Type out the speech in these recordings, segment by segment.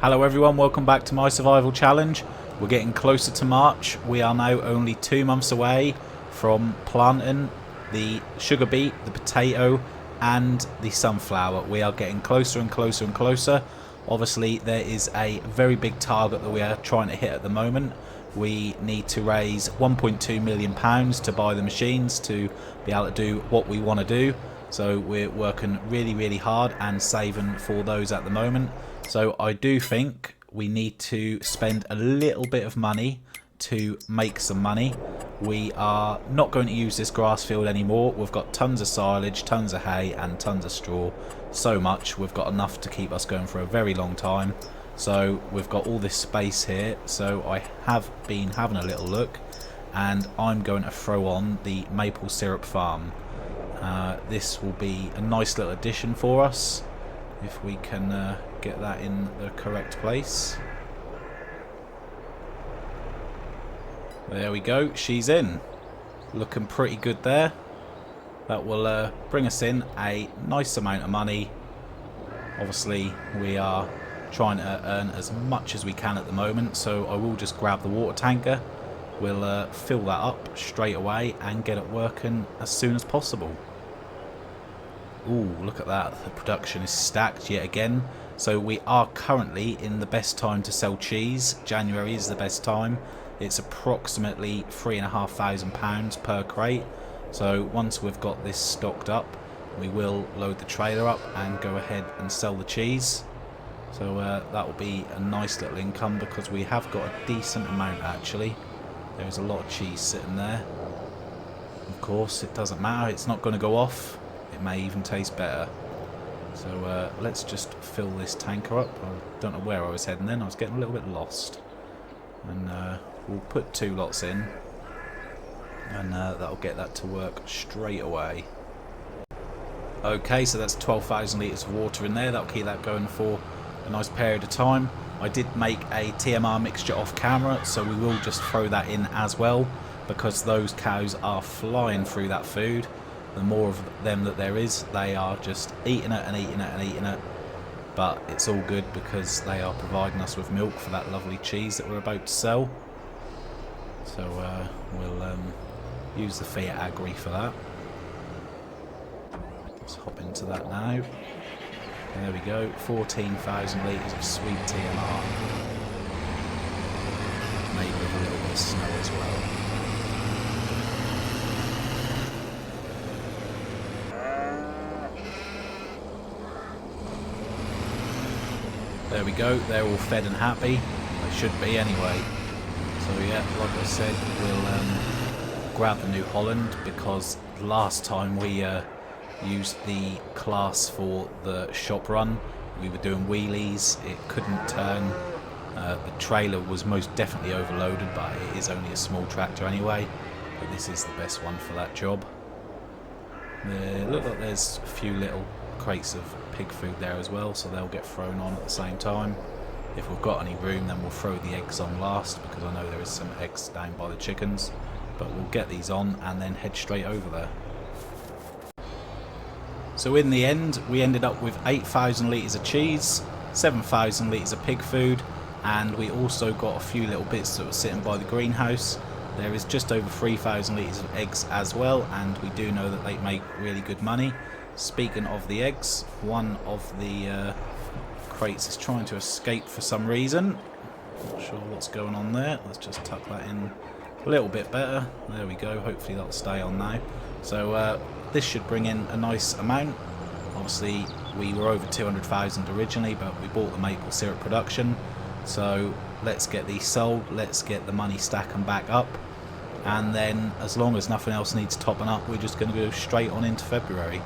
Hello everyone, welcome back to my survival challenge. We're getting closer to March. We are now only 2 months away from planting the sugar beet, the potato and the sunflower. We are getting closer and closer and closer. Obviously there is a very big target that we are trying to hit at the moment. We need to raise £1.2 million to buy the machines to be able to do what we want to do. So we're working really hard and saving for those at the moment. So I do think we need to spend a little bit of money to make some money. We are not going to use this grass field anymore. We've got tons of silage, tons of hay and tons of straw. So much, we've got enough to keep us going for a very long time. So we've got all this space here. So I have been having a little look and I'm going to throw on the maple syrup farm. This will be a nice little addition for us if we can get that in the correct place. There we go, she's in. Looking pretty good there. That will bring us in a nice amount of money. Obviously we are trying to earn as much as we can at the moment, so I will just grab the water tanker. We'll fill that up straight away and get it working as soon as possible. Ooh, look at that, the production is stacked yet again. So we are currently in the best time to sell cheese. January is the best time. It's approximately £3,500 per crate. So once we've got this stocked up, we will load the trailer up and go ahead and sell the cheese. So that will be a nice little income because we have got a decent amount actually. There's a lot of cheese sitting there. Of course, it doesn't matter, it's not going to go off. It may even taste better. So let's just fill this tanker up. I don't know where I was heading then, I was getting a little bit lost. And we'll put 2 lots in and that'll get that to work straight away. Okay, so that's 12,000 litres of water in there. That'll keep that going for a nice period of time. I did make a TMR mixture off camera, so we will just throw that in as well because those cows are flying through that food. The more of them that there is, they are just eating it and eating it and eating it. But it's all good because they are providing us with milk for that lovely cheese that we're about to sell. So we'll use the Fiat Agri for that. Let's hop into that now. There we go, 14,000 litres of sweet TMR. Maybe with a little bit of snow as well. There we go, they're all fed and happy. They should be anyway. So yeah, like I said, we'll grab the New Holland because last time we used the class for the shop run. We were doing wheelies, it couldn't turn. The trailer was most definitely overloaded, but it is only a small tractor anyway. But this is the best one for that job. Look like there's a few little crates of pig food there as well, so they'll get thrown on at the same time. If we've got any room, then we'll throw the eggs on last because I know there is some eggs down by the chickens. But we'll get these on and then head straight over there. So in the end, we ended up with 8,000 litres of cheese, 7,000 litres of pig food, and we also got a few little bits that were sitting by the greenhouse. There is just over 3,000 litres of eggs as well, and we do know that they make really good money. Speaking of the eggs, one of the crates is trying to escape for some reason. Not sure what's going on there. Let's just tuck that in a little bit better. There we go, hopefully that'll stay on now. So this should bring in a nice amount. Obviously we were over 200,000 originally, but we bought the maple syrup production. So let's get these sold, let's get the money stacking back up, and then as long as nothing else needs topping up, we're just going to go straight on into February.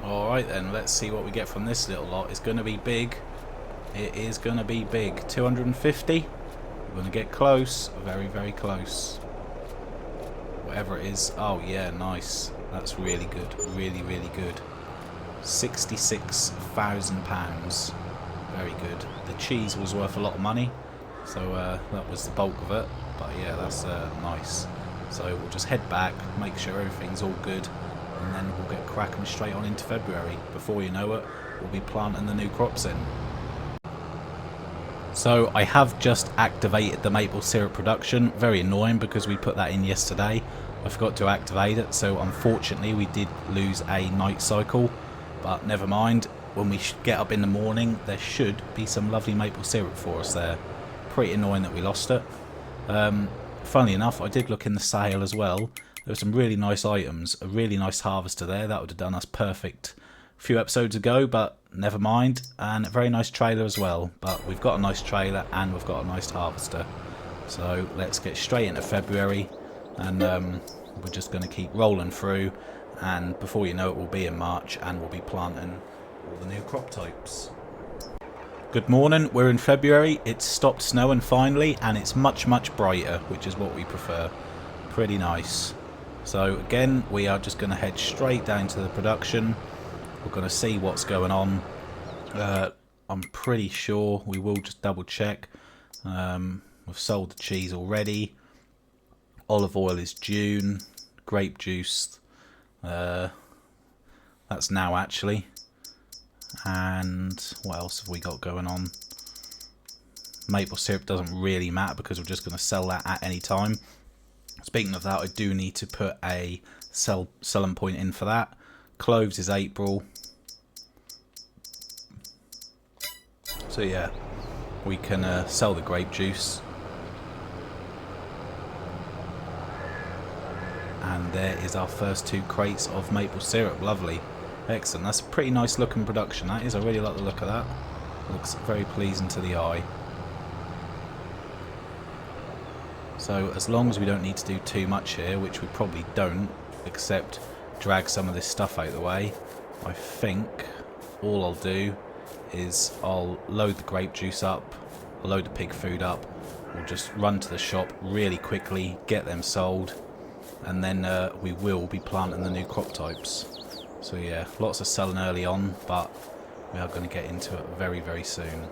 Alright then, let's see what we get from this little lot. It's going to be big. It is going to be big. 250. We're going to get close. Very close. Whatever it is. Oh yeah, nice. That's really good. Really good. £66,000. Very good. The cheese was worth a lot of money. So that was the bulk of it. But yeah, that's nice. So we'll just head back, make sure everything's all good, and then we'll get cracking straight on into February. Before you know it, we'll be planting the new crops in. So I have just activated the maple syrup production. Very annoying because we put that in yesterday. I forgot to activate it, so unfortunately we did lose a night cycle, but never mind. When we get up in the morning, there should be some lovely maple syrup for us there. Pretty annoying that we lost it. Funnily enough, I did look in the sale as well. There were some really nice items, a really nice harvester there. That would have done us perfect a few episodes ago, but never mind. And a very nice trailer as well. But we've got a nice trailer and we've got a nice harvester. So let's get straight into February. And we're just going to keep rolling through. And before you know it, we'll be in March and we'll be planting all the new crop types. Good morning, we're in February. It's stopped snowing finally and it's much brighter, which is what we prefer. Pretty nice. So again, we are just going to head straight down to the production. We're going to see what's going on. I'm pretty sure we will just double check. We've sold the cheese already. Olive oil is June. Grape juice, that's now actually. And what else have we got going on? Maple syrup doesn't really matter because we're just going to sell that at any time. Speaking of that, I do need to put a selling point in for that. Cloves is April. So yeah, we can sell the grape juice. And there is our first 2 crates of maple syrup. Lovely. Excellent. That's a pretty nice looking production, that is. I really like the look of that. Looks very pleasing to the eye. So as long as we don't need to do too much here, which we probably don't, except drag some of this stuff out of the way, I think all I'll do is I'll load the grape juice up, I'll load the pig food up, we'll just run to the shop really quickly, get them sold, and then we will be planting the new crop types. So yeah, lots of selling early on, but we are going to get into it very soon.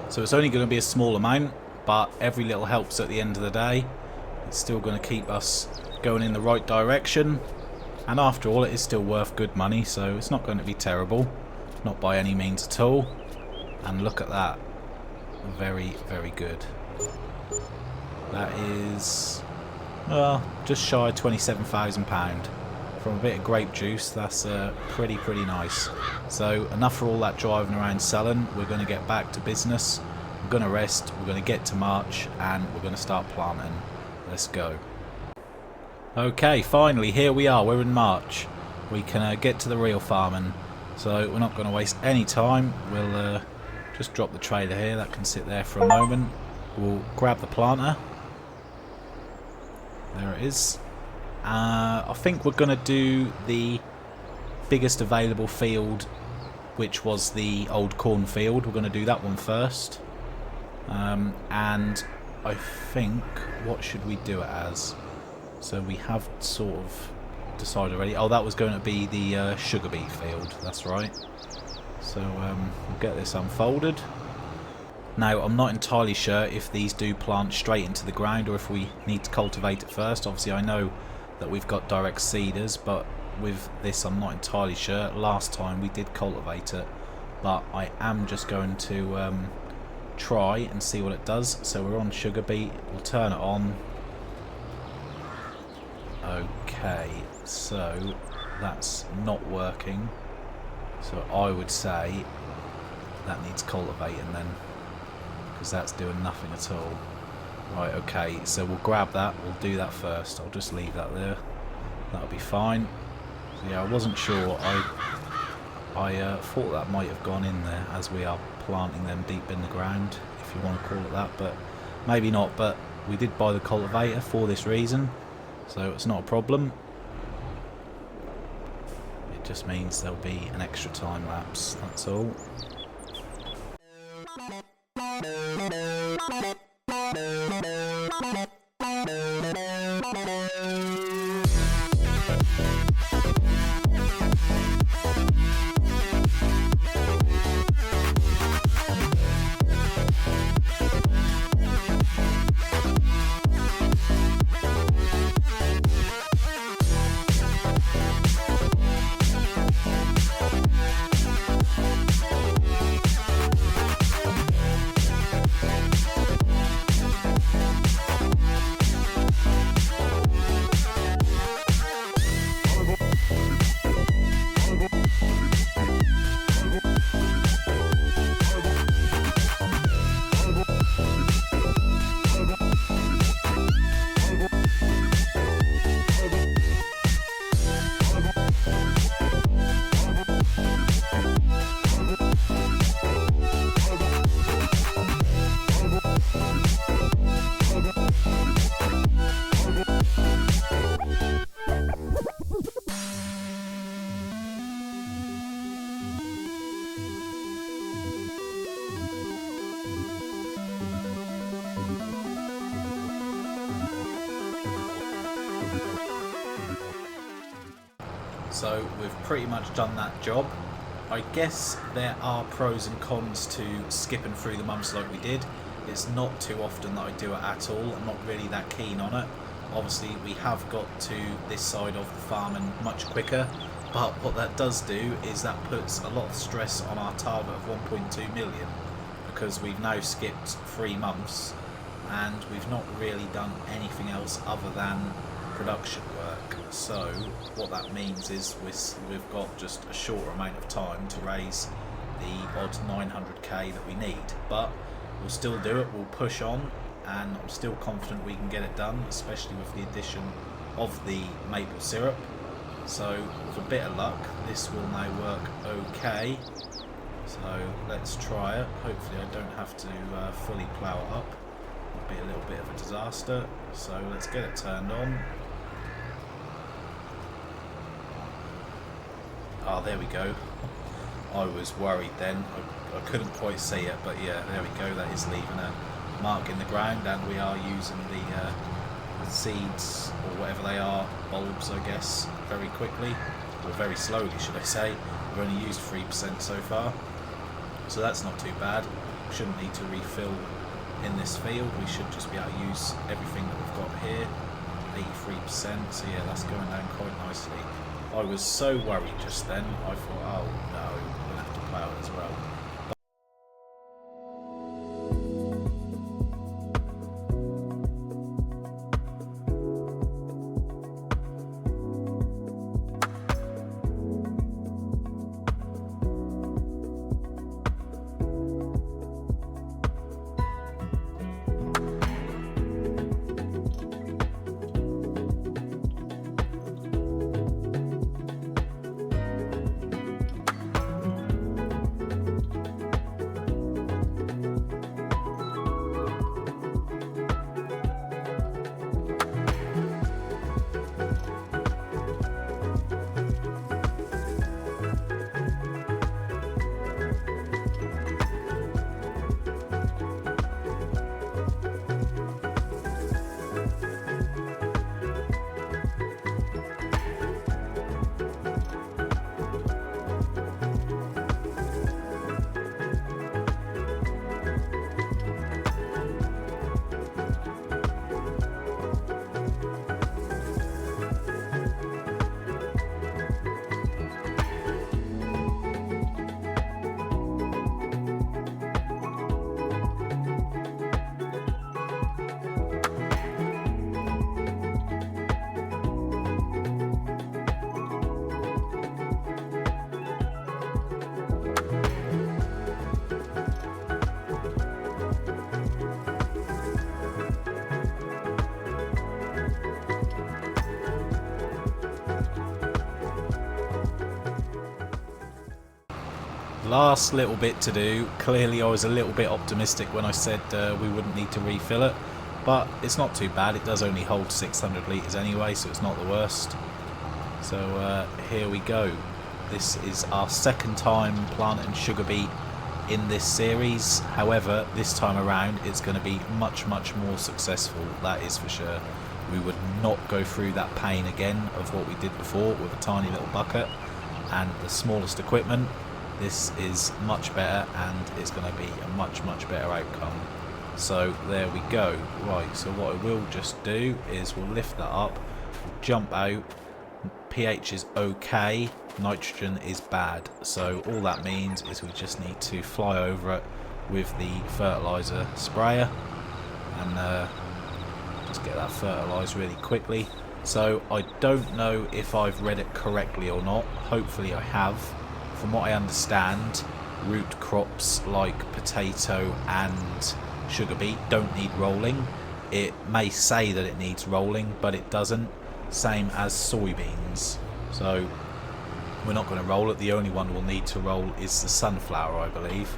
So it's only going to be a small amount, but every little helps at the end of the day. It's still going to keep us going in the right direction, and after all it is still worth good money, so it's not going to be terrible, not by any means at all. And look at that, very good. That is, well, just shy of £27,000 from a bit of grape juice. That's pretty nice. So enough for all that driving around selling. We're going to get back to business. We're going to rest. We're going to get to March and we're going to start planting. Let's go. Okay, finally here we are. We're in March. We can get to the real farming. So we're not going to waste any time. We'll just drop the trailer here. That can sit there for a moment. We'll grab the planter. There it is. I think we're going to do the biggest available field, which was the old corn field. We're going to do that one first. And I think, what should we do it as? So we have sort of decided already. Oh, that was going to be the sugar beet field. That's right. So we'll get this unfolded. Now, I'm not entirely sure if these do plant straight into the ground or if we need to cultivate it first. Obviously, I know that we've got direct seeders, but with this, I'm not entirely sure. Last time we did cultivate it, but I am just going to try and see what it does. So we're on sugar beet. We'll turn it on. Okay, so that's not working. So I would say that needs cultivating then, because that's doing nothing at all. Right, okay, so we'll grab that, we'll do that first. I'll just leave that there. That'll be fine. So yeah, I wasn't sure. I thought that might have gone in there as we are planting them deep in the ground, if you want to call it that, but maybe not. But we did buy the cultivator for this reason, so it's not a problem. It just means there'll be an extra time lapse, that's all. So we've pretty much done that job. I guess there are pros and cons to skipping through the months like we did. It's not too often that I do it at all. I'm not really that keen on it. Obviously we have got to this side of the farming much quicker, but what that does do is that puts a lot of stress on our target of 1.2 million, because we've now skipped 3 months and we've not really done anything else other than production work. So what that means is we've got just a shorter amount of time to raise the odd 900k that we need, but we'll still do it. We'll push on, and I'm still confident we can get it done, especially with the addition of the maple syrup. So with a bit of luck this will now work okay. So let's try it. Hopefully I don't have to fully plough it up. It'll be a little bit of a disaster. So let's get it turned on. Oh, there we go. I was worried then. I couldn't quite see it, but yeah, there we go. That is leaving a mark in the ground, and we are using the seeds, or whatever they are, bulbs I guess, very quickly, or very slowly should I say. We've only used 3% so far, so that's not too bad. We shouldn't need to refill in this field. We should just be able to use everything that we've got here. 83%, so yeah, that's going down quite nicely. I was so worried just then. I thought, oh no, we're going to have to plough it as well. Last little bit to do. Clearly I was a little bit optimistic when I said we wouldn't need to refill it, but it's not too bad. It does only hold 600 litres anyway, so it's not the worst. So here we go. This is our second time planting sugar beet in this series. However, this time around it's going to be much more successful, that is for sure. We would not go through that pain again of what we did before with a tiny little bucket and the smallest equipment. This is much better, and it's going to be a much better outcome. So there we go. Right, so what I will just do is we'll lift that up, jump out. pH is okay, nitrogen is bad, so all that means is we just need to fly over it with the fertilizer sprayer and just get that fertilized really quickly. So I don't know if I've read it correctly or not. Hopefully I have. From what I understand, root crops like potato and sugar beet don't need rolling. It may say that it needs rolling, but it doesn't. Same as soybeans. So we're not going to roll it. The only one we'll need to roll is the sunflower, I believe.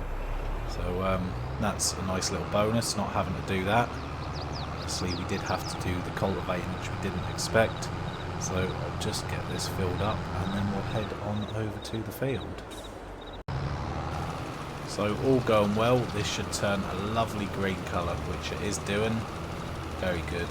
So that's a nice little bonus, not having to do that. Obviously we did have to do the cultivating, which we didn't expect. So I'll just get this filled up and then we'll head on over to the field. So all going well, this should turn a lovely green colour, which it is doing. Very good.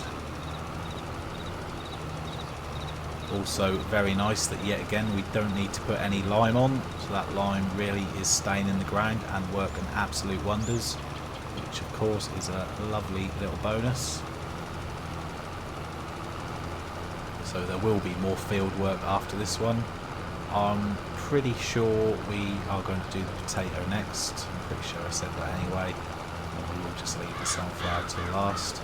Also very nice that yet again we don't need to put any lime on, so that lime really is staying in the ground and working absolute wonders, which of course is a lovely little bonus. So there will be more field work after this one. I'm pretty sure we are going to do the potato next. I'm pretty sure I said that anyway. And we will just leave the sunflower till last.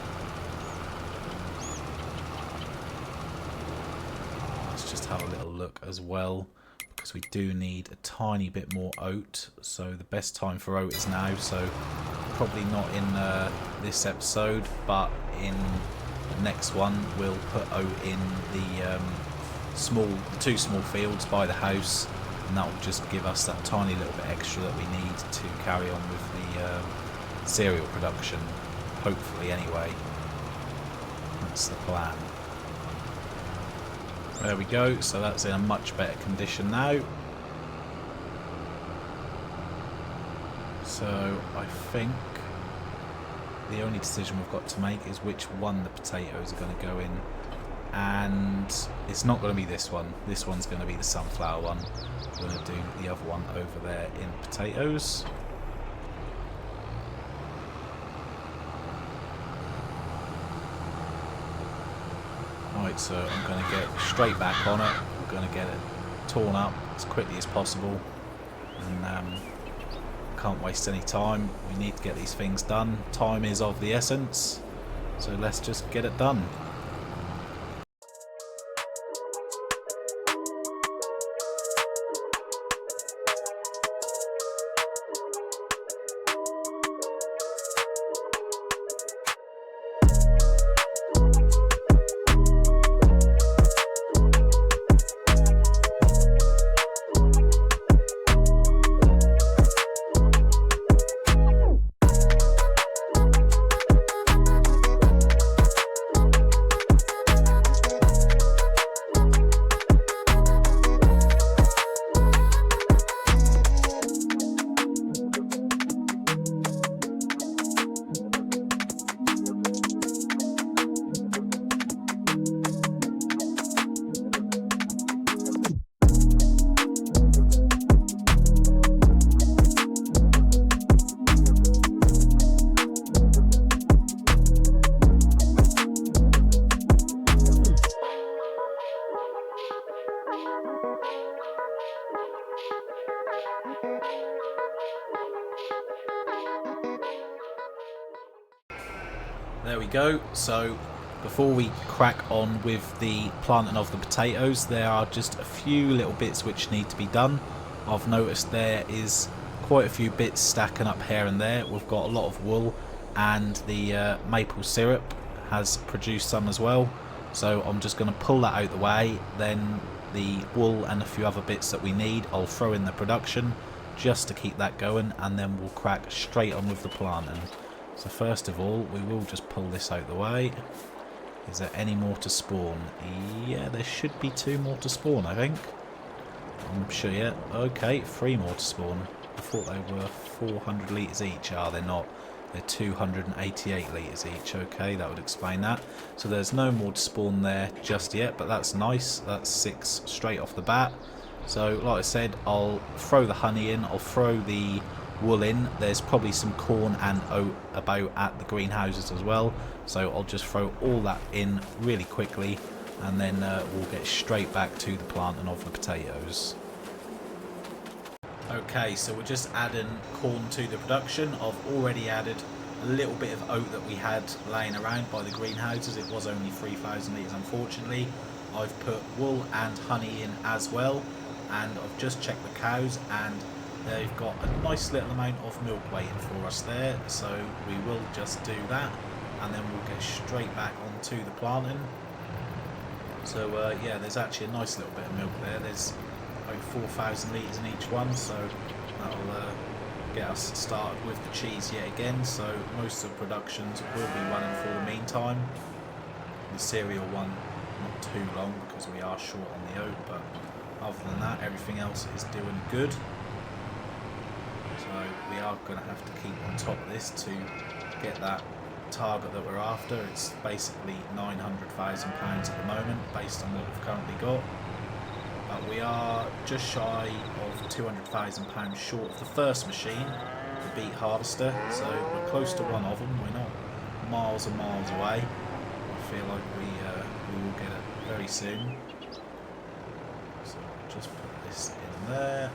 Let's just have a little look as well, because we do need a tiny bit more oat. So the best time for oat is now. So probably not in this episode, but in the next one we'll put oat in the two small fields by the house, and that will just give us that tiny little bit extra that we need to carry on with the cereal production, hopefully anyway. That's the plan. There we go, so that's in a much better condition now. So I think the only decision we've got to make is which one the potatoes are going to go in, and it's not going to be this one. This one's going to be the sunflower one. We're going to do the other one over there in potatoes. Right, so I'm going to get straight back on it. We're going to get it torn up as quickly as possible, and can't waste any time. We need to get these things done. Time is of the essence, so let's just get it done. There we go. So before we crack on with the planting of the potatoes, there are just a few little bits which need to be done. I've noticed there is quite a few bits stacking up here and there. We've got a lot of wool, and the maple syrup has produced some as well. So I'm just going to pull that out the way. Then the wool and a few other bits that we need I'll throw in the production just to keep that going, and then we'll crack straight on with the planting. So first of all, we will just pull this out the way. Is there any more to spawn? Yeah, there should be 2 more to spawn, I think. I'm sure, yeah. Okay, 3 more to spawn. I thought they were 400 litres each. Ah, they're not. They're 288 litres each. Okay, that would explain that. So there's no more to spawn there just yet, but that's nice. That's 6 straight off the bat. So, like I said, I'll throw the honey in. I'll throw the wool in. There's probably some corn and oat about at the greenhouses as well, so I'll just throw all that in really quickly, and then we'll get straight back to the planting of the potatoes. Okay, so we're just adding corn to the production. I've already added a little bit of oat that we had laying around by the greenhouses. It was only 3,000 litres, unfortunately. I've put wool and honey in as well, and I've just checked the cows, and they've got a nice little amount of milk waiting for us there, so we will just do that, and then we'll get straight back onto the planting. So yeah, there's actually a nice little bit of milk there. There's about 4,000 litres in each one, so that'll get us started with the cheese yet again. So most of the productions will be running for the meantime. The cereal one not too long because we are short on the oat, but other than that, everything else is doing good. So we are going to have to keep on top of this to get that target that we're after. It's basically £900,000 at the moment based on what we've currently got. But we are just shy of £200,000 short of the first machine, the Beat Harvester, so we're close to one of them. We're not miles and miles away. I feel like we will get it very soon. So I'll just put this in there.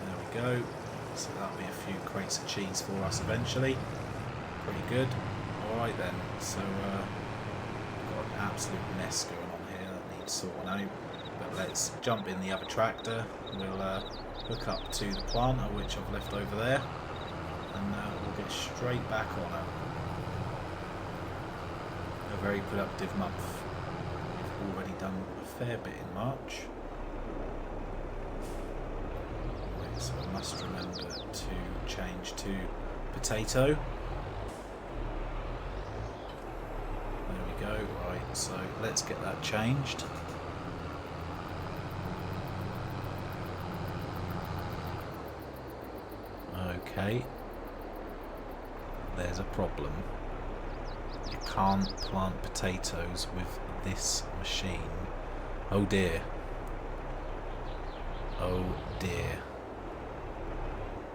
There we go. So that'll be a few crates of cheese for us eventually. Pretty good. Alright then, so we've got an absolute mess going on here that needs sorting out. But let's jump in the other tractor. We'll hook up to the planter, which I've left over there, and we'll get straight back on it. A very productive month. We've already done a fair bit in March. So I must remember to change to potato. There we go. Right, so let's get that changed. Okay. There's a problem. You can't plant potatoes with this machine. Oh dear. Oh dear.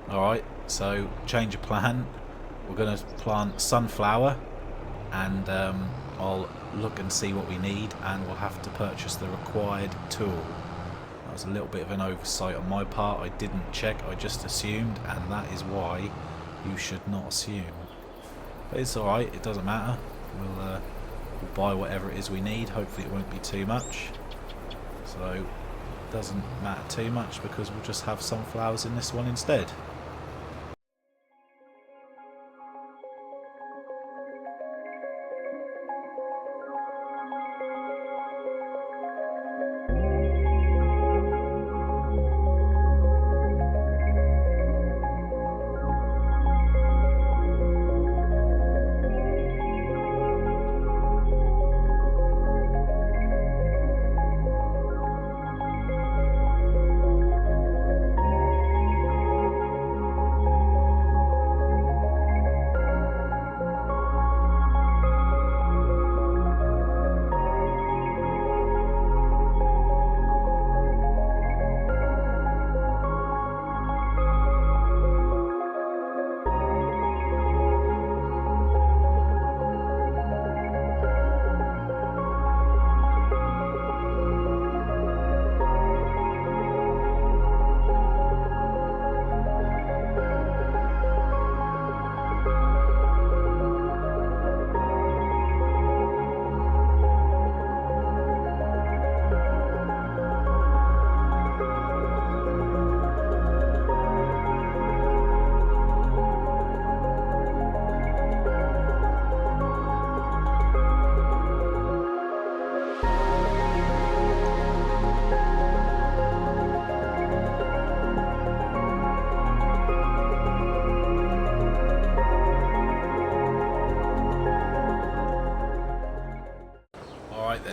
Alright, so change of plan. We're going to plant sunflower, and I'll look and see what we need, and we'll have to purchase the required tool. That was a little bit of an oversight on my part. I didn't check, I just assumed, and that is why you should not assume. But it's alright, it doesn't matter. We'll buy whatever it is we need. Hopefully it won't be too much. So it doesn't matter too much because we'll just have sunflowers in this one instead.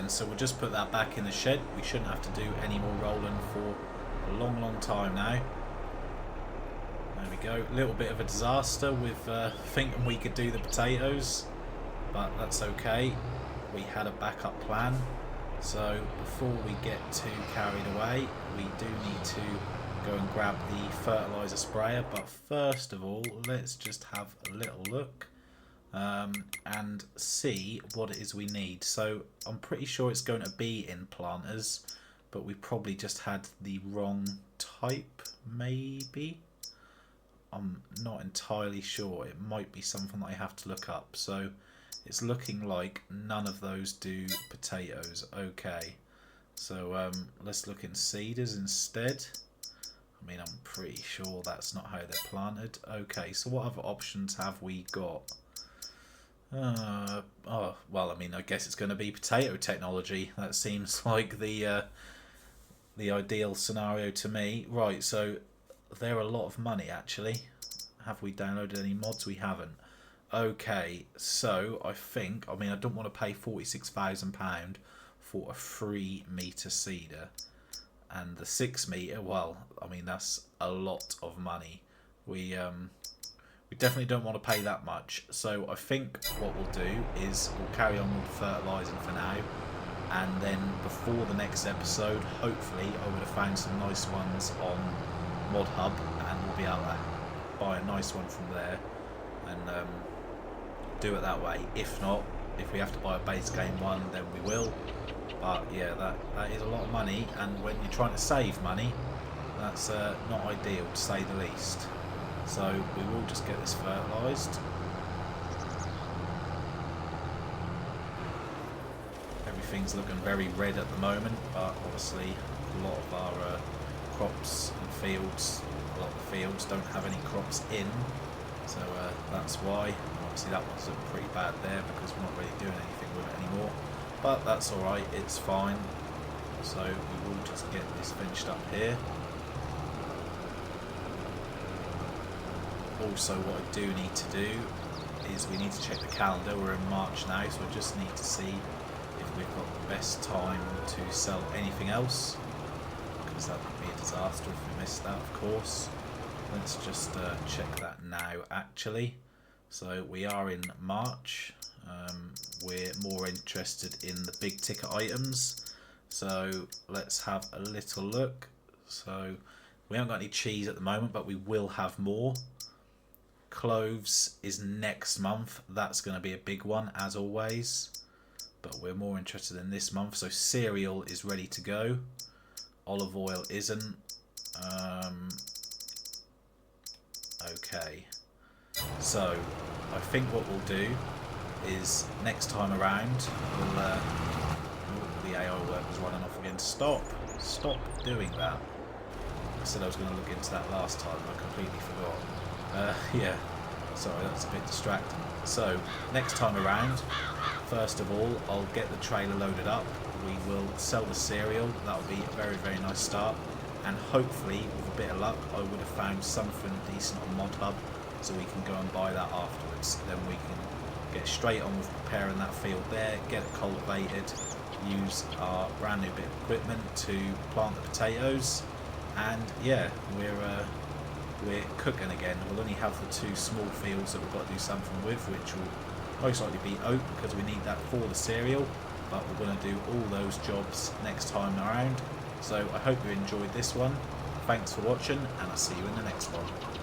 So we'll just put that back in the shed. We shouldn't have to do any more rolling for a long time now. There we go. A little bit of a disaster with thinking we could do the potatoes, but that's okay. We had a backup plan. So before we get too carried away, we do need to go and grab the fertilizer sprayer. But first of all, let's just have a little look. And see what it is we need. So I'm pretty sure it's going to be in planters, but we probably just had the wrong type, maybe. I'm not entirely sure. It might be something that I have to look up. So it's looking like none of those do potatoes. Okay, so let's look in seeders instead. I mean, I'm pretty sure that's not how they're planted. Okay, so what other options have we got? Oh, well, I mean, I guess it's going to be potato technology. That seems like the ideal scenario to me. Right, so they're a lot of money, actually. Have we downloaded any mods? We haven't. Okay, so I think, I mean, I don't want to pay £46,000 for a 3 metre seeder. And the 6 metre, well, I mean, that's a lot of money. We we definitely don't want to pay that much. So I think what we'll do is we'll carry on with fertilising for now, and then before the next episode, hopefully I would have found some nice ones on Mod Hub, and we'll be able to buy a nice one from there and do it that way. If not, if we have to buy a base game one, then we will. But yeah, that is a lot of money, and when you're trying to save money, that's not ideal, to say the least. So we will just get this fertilised. Everything's looking very red at the moment, but obviously a lot of our crops and fields, a lot of the fields don't have any crops in, so that's why. Obviously that one's looking pretty bad there because we're not really doing anything with it anymore, but that's alright, it's fine. So we will just get this finished up here. Also, what I do need to do is we need to check the calendar. We're in March now, so I just need to see if we've got the best time to sell anything else, because that would be a disaster if we missed that, of course. Let's just check that now, actually. So we are in March. We're more interested in the big ticket items, so let's have a little look. So we haven't got any cheese at the moment, but we will have more. Cloves is next month. That's going to be a big one, as always, but we're more interested in this month. So cereal is ready to go. Olive oil isn't. Okay, so I think what we'll do is next time around we'll the AI work is running off again. Stop doing that. I said I was going to look into that last time, I completely forgot. Yeah, sorry, that's a bit distracting. So next time around, first of all, I'll get the trailer loaded up. We will sell the cereal. That'll be a very, very nice start, and hopefully with a bit of luck I would have found something decent on Mod Hub, so we can go and buy that afterwards. Then we can get straight on with preparing that field there, get it cultivated, use our brand new bit of equipment to plant the potatoes, and yeah, we're cooking again. We'll only have the two small fields that we've got to do something with, which will most likely be oat because we need that for the cereal, but we're going to do all those jobs next time around. So I hope you enjoyed this one. Thanks for watching, and I'll see you in the next one.